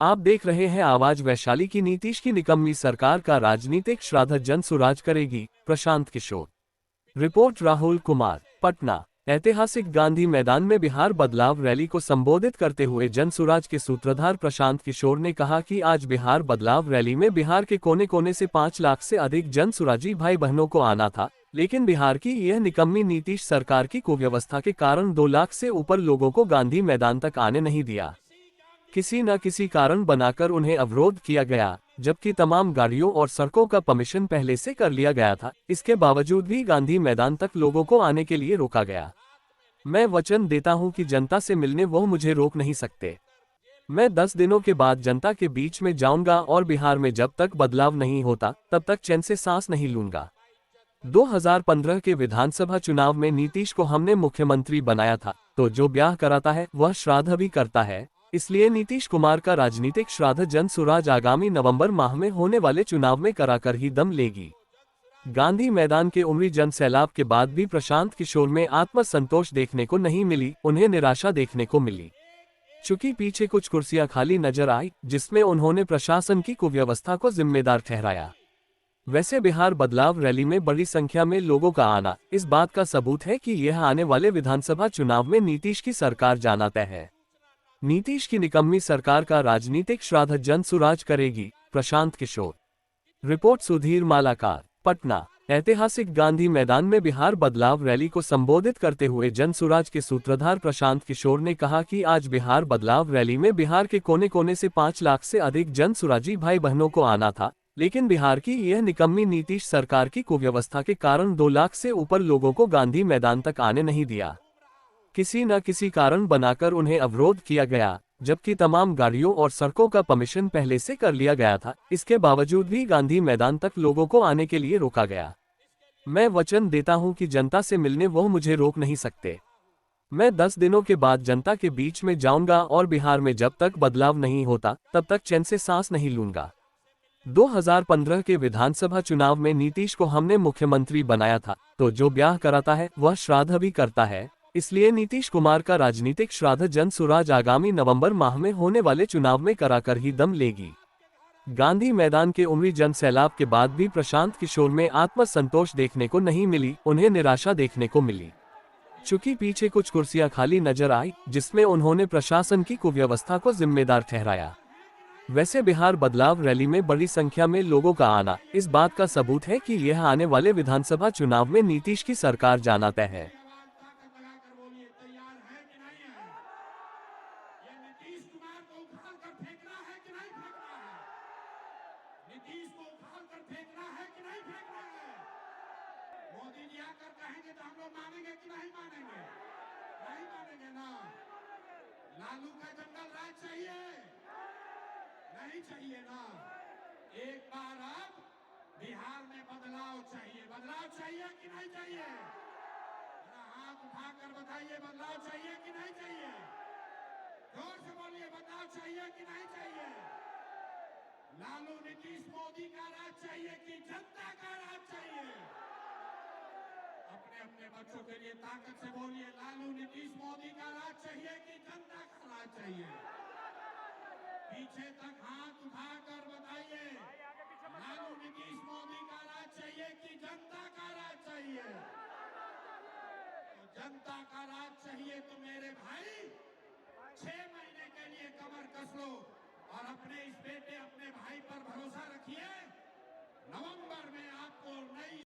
आप देख रहे हैं आवाज वैशाली की। नीतीश की निकम्मी सरकार का राजनीतिक श्राद्ध जन सुराज करेगी, प्रशांत किशोर। रिपोर्ट राहुल कुमार, पटना। ऐतिहासिक गांधी मैदान में बिहार बदलाव रैली को संबोधित करते हुए जन सुराज के सूत्रधार प्रशांत किशोर ने कहा कि आज बिहार बदलाव रैली में बिहार के कोने कोने से 5 लाख से अधिक जन सुराजी भाई बहनों को आना था, लेकिन बिहार की यह निकम्मी नीतीश सरकार की कुव्यवस्था के कारण 2 लाख से ऊपर लोगों को गांधी मैदान तक आने नहीं दिया। किसी न किसी कारण बनाकर उन्हें अवरोध किया गया, जबकि तमाम गाड़ियों और सड़कों का परमिशन पहले से कर लिया गया था। इसके बावजूद भी गांधी मैदान तक लोगों को आने के लिए रोका गया। मैं वचन देता हूं कि जनता से मिलने वो मुझे रोक नहीं सकते। मैं 10 दिनों के बाद जनता के बीच में जाऊंगा और बिहार में जब तक बदलाव नहीं होता तब तक चैन से सांस नहीं लूंगा। 2015 के विधानसभा चुनाव में नीतीश को हमने मुख्यमंत्री बनाया था, तो जो ब्याह कराता है वह श्राद्ध भी करता है। इसलिए नीतीश कुमार का राजनीतिक श्राद्ध जन सुराज आगामी नवंबर माह में होने वाले चुनाव में कराकर ही दम लेगी। गांधी मैदान के उमड़ी जन सैलाब के बाद भी प्रशांत किशोर में आत्मसंतोष देखने को नहीं मिली, उन्हें निराशा देखने को मिली। चूंकि पीछे कुछ कुर्सियां खाली नजर आई, जिसमें उन्होंने प्रशासन की कुव्यवस्था को जिम्मेदार ठहराया। वैसे बिहार बदलाव रैली में बड़ी संख्या में लोगों का आना इस बात का सबूत है कि यह आने वाले विधानसभा चुनाव में नीतीश की सरकार जाना तय है। नीतीश की निकम्मी सरकार का राजनीतिक श्राद्ध जन सुराज करेगी, प्रशांत किशोर। रिपोर्ट सुधीर मालाकार, पटना। ऐतिहासिक गांधी मैदान में बिहार बदलाव रैली को संबोधित करते हुए जन सुराज के सूत्रधार प्रशांत किशोर ने कहा कि आज बिहार बदलाव रैली में बिहार के कोने कोने से 5 लाख से अधिक जन सुराजी भाई बहनों को आना था, लेकिन बिहार की यह निकम्मी नीतीश सरकार की कुव्यवस्था के कारण 2 लाख से ऊपर लोगों को गांधी मैदान तक आने नहीं दिया। किसी न किसी कारण बनाकर उन्हें अवरोध किया गया, जबकि तमाम गाड़ियों और सड़कों का परमिशन पहले से कर लिया गया था। इसके बावजूद भी गांधी मैदान तक लोगों को आने के लिए रोका गया। मैं वचन देता हूं कि जनता से मिलने वो मुझे रोक नहीं सकते। मैं 10 दिनों के बाद जनता के बीच में जाऊंगा और बिहार में जब तक बदलाव नहीं होता तब तक चैन से सांस नहीं लूंगा। 2015 के विधानसभा चुनाव में नीतीश को हमने मुख्यमंत्री बनाया था, तो जो ब्याह कराता है वह श्राद्ध भी करता है। इसलिए नीतीश कुमार का राजनीतिक श्राद्ध जन सुराज आगामी नवंबर माह में होने वाले चुनाव में कराकर ही दम लेगी। गांधी मैदान के उमड़ी जन सैलाब के बाद भी प्रशांत किशोर में आत्मसंतोष देखने को नहीं मिली, उन्हें निराशा देखने को मिली। चूंकि पीछे कुछ कुर्सियां खाली नजर आई, जिसमें उन्होंने प्रशासन की कुव्यवस्था को जिम्मेदार ठहराया। वैसे बिहार बदलाव रैली में बड़ी संख्या में लोगों का आना इस बात का सबूत है कि यह आने वाले विधानसभा चुनाव में नीतीश की सरकार जाना तय है। मोदी जी आकर कहेंगे तो हम लोग मानेंगे कि नहीं मानेंगे? नहीं मानेंगे ना। लालू का जंगल राज चाहिए? नहीं चाहिए ना। एक बार अब बिहार में बदलाव चाहिए। बदलाव चाहिए कि नहीं चाहिए? हाथ उठाकर बताइए, बदलाव चाहिए कि नहीं चाहिए? जोर से बोलिए, बदलाव चाहिए कि नहीं चाहिए? लालू नीतीश मोदी का राज चाहिए कि जनता का राज चाहिए? अपने अपने बच्चों के लिए ताकत से बोलिए, लालू नीतीश मोदी का राज चाहिए कि जनता का राज चाहिए? पीछे तक हाथ उठाकर बताइए, लालू नीतीश मोदी का राज चाहिए कि जनता का राज चाहिए? तो जनता का राज चाहिए तो मेरे भाई 6 महीने के लिए कमर कस लो और